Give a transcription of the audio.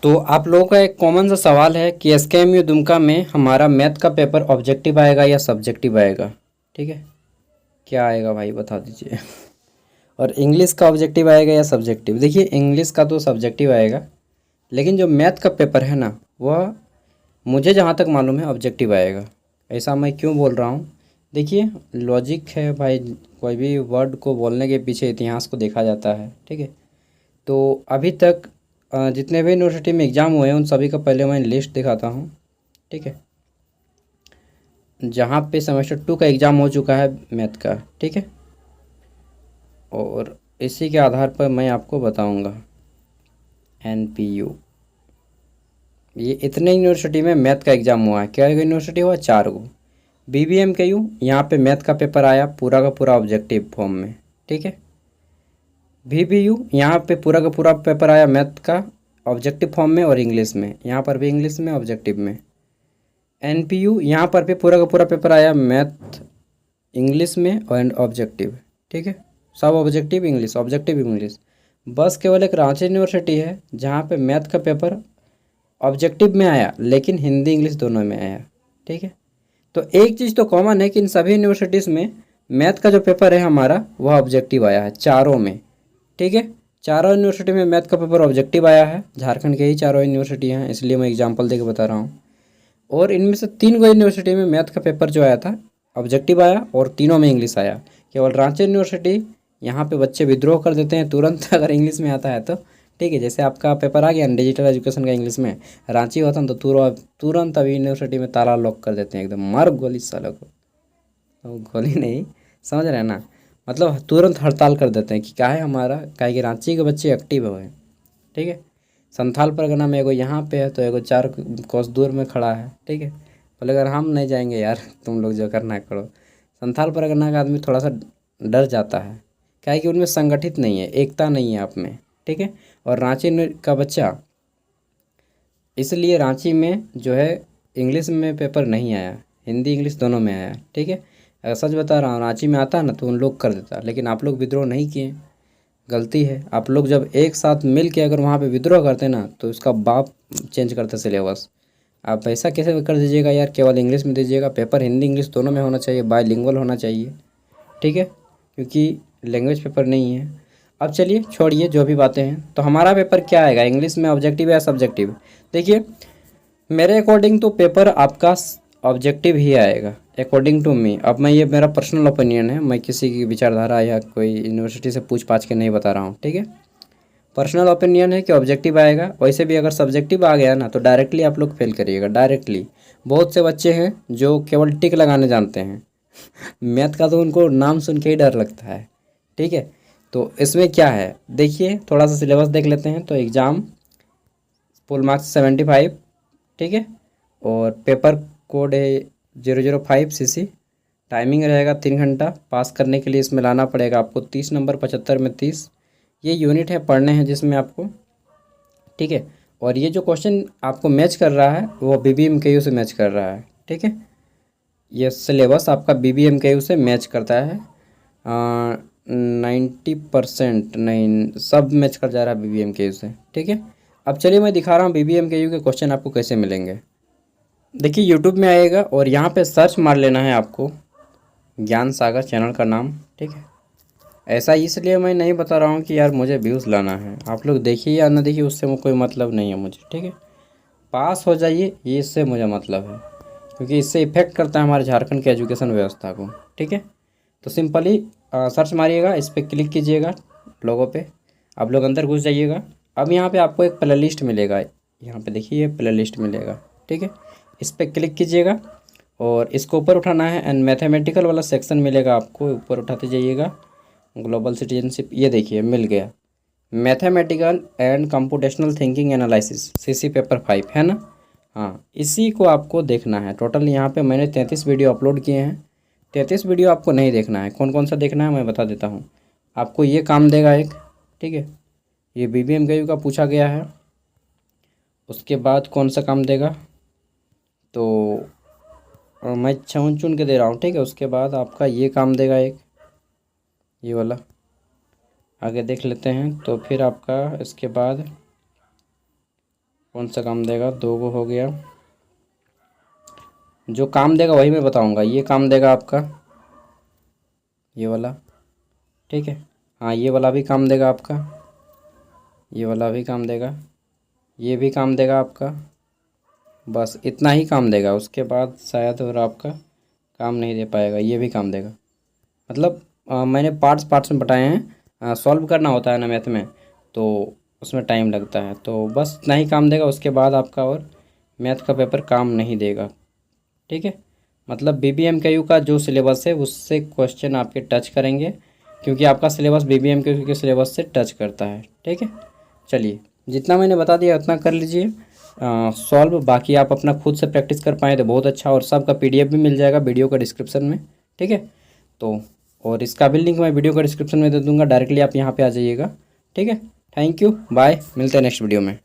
तो आप लोगों का एक कॉमन सा सवाल है कि एसकेएमयू दुमका में हमारा मैथ का पेपर ऑब्जेक्टिव आएगा या सब्जेक्टिव आएगा। ठीक है, क्या आएगा भाई बता दीजिए। और इंग्लिश का ऑब्जेक्टिव आएगा या सब्जेक्टिव। देखिए इंग्लिश का तो सब्जेक्टिव आएगा, लेकिन जो मैथ का पेपर है ना वह मुझे जहाँ तक मालूम है ऑब्जेक्टिव आएगा। ऐसा मैं क्यों बोल रहा हूँ, देखिए लॉजिक है भाई, कोई भी वर्ड को बोलने के पीछे इतिहास को देखा जाता है। ठीक है, तो अभी तक जितने भी यूनिवर्सिटी में एग्ज़ाम हुए हैं उन सभी का पहले मैं लिस्ट दिखाता हूँ। ठीक है, जहाँ पे सेमेस्टर 2 का एग्ज़ाम हो चुका है मैथ का। ठीक है, और इसी के आधार पर मैं आपको बताऊँगा। एनपीयू, ये इतने यूनिवर्सिटी में मैथ का एग्ज़ाम हुआ है। क्या यूनिवर्सिटी हुआ? 4 गो। बीबीएमकेयू, यहाँ पे मैथ का पेपर आया पूरा का पूरा ऑब्जेक्टिव फॉर्म में। ठीक है, वीबीयू, यहाँ पे पूरा का पूरा पेपर आया मैथ का ऑब्जेक्टिव फॉर्म में और इंग्लिश में, यहाँ पर भी इंग्लिश में ऑब्जेक्टिव में। एनपीयू, यहाँ पर भी पूरा का पूरा पेपर आया मैथ इंग्लिश में और ऑब्जेक्टिव। ठीक है, सब ऑब्जेक्टिव इंग्लिश, ऑब्जेक्टिव इंग्लिश। बस केवल एक रांची यूनिवर्सिटी है जहाँ पे मैथ का पेपर ऑब्जेक्टिव में आया लेकिन हिंदी इंग्लिश दोनों में आया। ठीक है, तो एक चीज़ तो कॉमन है कि इन सभी यूनिवर्सिटीज़ में मैथ का जो पेपर है हमारा वह ऑब्जेक्टिव आया है, चारों में। ठीक है, चारों यूनिवर्सिटी में मैथ का पेपर ऑब्जेक्टिव आया है। झारखंड के ही चारों यूनिवर्सिटी हैं, इसलिए मैं एग्जांपल देके बता रहा हूँ। और इनमें से 3 गो यूनिवर्सिटी में मैथ का पेपर जो आया था ऑब्जेक्टिव आया और तीनों में इंग्लिश आया। केवल रांची यूनिवर्सिटी, यहाँ पे बच्चे विद्रोह कर देते हैं तुरंत अगर इंग्लिश में आता है तो। ठीक है, जैसे आपका पेपर आ गया डिजिटल एजुकेशन का इंग्लिश में, रांची होता ना तो तुरंत अभी यूनिवर्सिटी में ताला लॉक कर देते हैं एकदम, मार गोली साला को। तो गोली नहीं, समझ रहे हैं ना, मतलब तुरंत हड़ताल कर देते हैं कि क्या है हमारा, क्या है कि रांची के बच्चे एक्टिव हुए। ठीक है, संथाल परगना में एगो यहाँ पे है तो एगो 4 कोस दूर में खड़ा है। ठीक है, बोले अगर हम नहीं जाएंगे यार, तुम लोग जो करना है करो। संथाल परगना का आदमी थोड़ा सा डर जाता है, क्या है कि उनमें संगठित नहीं है, एकता नहीं है आप में। ठीक है, और रांची का बच्चा, इसलिए रांची में जो है इंग्लिश में पेपर नहीं आया, हिंदी इंग्लिश दोनों में आया। ठीक है, अगर सच बता रहा हूँ, रांची में आता ना तो उन लोग कर देता, लेकिन आप लोग विद्रोह नहीं किए, गलती है। आप लोग जब एक साथ मिल के अगर वहाँ पे विद्रोह करते ना तो उसका बाप चेंज करते सिलेबस। आप ऐसा कैसे कर दीजिएगा यार, केवल इंग्लिश में दीजिएगा पेपर, हिंदी इंग्लिश दोनों में होना चाहिए, बायलिंगुअल होना चाहिए। ठीक है, क्योंकि लैंग्वेज पेपर नहीं है। अब चलिए छोड़िए जो भी बातें हैं, तो हमारा पेपर क्या आएगा इंग्लिश में, ऑब्जेक्टिव या सब्जेक्टिव। देखिए मेरे अकॉर्डिंग तो पेपर आपका ऑब्जेक्टिव ही आएगा, अकॉर्डिंग टू मी। अब मैं, ये मेरा पर्सनल ओपिनियन है, मैं किसी की विचारधारा या कोई यूनिवर्सिटी से पूछ पाछ के नहीं बता रहा हूँ। ठीक है, पर्सनल ओपिनियन है कि ऑब्जेक्टिव आएगा। वैसे भी अगर सब्जेक्टिव आ गया ना तो डायरेक्टली आप लोग फेल करिएगा, डायरेक्टली। बहुत से बच्चे हैं जो केवल टिक लगाने जानते हैं मैथ का तो उनको नाम सुन के ही डर लगता है। ठीक है, तो इसमें क्या है, देखिए थोड़ा सा सिलेबस देख लेते हैं। तो एग्ज़ाम फुल मार्क्स 75। ठीक है, और पेपर कोड है 005 सीसी। टाइमिंग रहेगा 3 घंटा। पास करने के लिए इसमें लाना पड़ेगा आपको 30 नंबर, 75 में 30। ये यूनिट है पढ़ने हैं जिसमें आपको। ठीक है, और ये जो क्वेश्चन आपको मैच कर रहा है वो बीबीएमकेयू से मैच कर रहा है। ठीक है, ये सिलेबस आपका बीबीएमकेयू से मैच करता है। 90% नहीं, सब मैच कर जा रहा है बीबीएमकेयू से। ठीक है, अब चलिए मैं दिखा रहा हूँ बीबीएमकेयू के क्वेश्चन आपको कैसे मिलेंगे। देखिए यूट्यूब में आएगा और यहाँ पे सर्च मार लेना है आपको, ज्ञान सागर चैनल का नाम। ठीक है, ऐसा इसलिए मैं नहीं बता रहा हूँ कि यार मुझे व्यूज़ लाना है, आप लोग देखिए या ना देखिए उससे कोई मतलब नहीं है मुझे। ठीक है, पास हो जाइए ये इससे मुझे मतलब है, क्योंकि इससे इफेक्ट करता है हमारे झारखंड के एजुकेशन व्यवस्था को। ठीक है, तो सिंपली सर्च मारिएगा, इस पर क्लिक कीजिएगा लोगों पे, आप लोग अंदर घुस जाइएगा। अब यहाँ पे आपको एक प्ले लिस्ट मिलेगा, यहाँ पे देखिए ये प्ले लिस्ट मिलेगा। ठीक है, इस पर क्लिक कीजिएगा और इसको ऊपर उठाना है एंड मैथमेटिकल वाला सेक्शन मिलेगा आपको, ऊपर उठाते जाइएगा। ग्लोबल सिटीजनशिप, ये देखिए मिल गया, mathematical and computational thinking analysis CC paper 5 है ना। हाँ, इसी को आपको देखना है। टोटल यहाँ पे मैंने 33 वीडियो अपलोड किए हैं। 33 वीडियो आपको नहीं देखना है, कौन कौन सा देखना है मैं बता देता हूँ आपको। ये काम देगा एक, ठीक है, ये बीबीएमकेयू का पूछा गया है। उसके बाद कौन सा काम देगा, तो मैं चुन चुन के दे रहा हूँ। ठीक है, उसके बाद आपका ये काम देगा एक, ये वाला आगे देख लेते हैं। तो फिर आपका इसके बाद कौन सा काम देगा, 2 को हो गया। जो काम देगा वही मैं बताऊंगा। ये काम देगा आपका ये वाला, ठीक है। हाँ, ये वाला भी काम देगा आपका, ये वाला भी काम देगा, ये भी काम देगा आपका। बस इतना ही काम देगा, उसके बाद शायद और आपका काम नहीं दे पाएगा। ये भी काम देगा। मतलब मैंने पार्ट्स पार्ट्स में बताए हैं। सॉल्व करना होता है ना मैथ में, तो उसमें टाइम लगता है। तो बस इतना ही काम देगा, उसके बाद आपका और मैथ का पेपर काम नहीं देगा, ठीक है। मतलब BBMKU का जो सिलेबस है उससे क्वेश्चन आपके टच करेंगे, क्योंकि आपका सिलेबस BBMKU के सिलेबस से टच करता है, ठीक है। चलिए, जितना मैंने बता दिया उतना कर लीजिए सॉल्व। बाकी आप अपना खुद से प्रैक्टिस कर पाएँ तो बहुत अच्छा, और सबका PDF भी मिल जाएगा वीडियो का डिस्क्रिप्शन में, ठीक है। तो और इसका भी लिंक मैं वीडियो का डिस्क्रिप्शन में दे दूँगा, डायरेक्टली आप यहाँ पे आ जाइएगा, ठीक है। थैंक यू, बाय, मिलते हैं नेक्स्ट वीडियो में।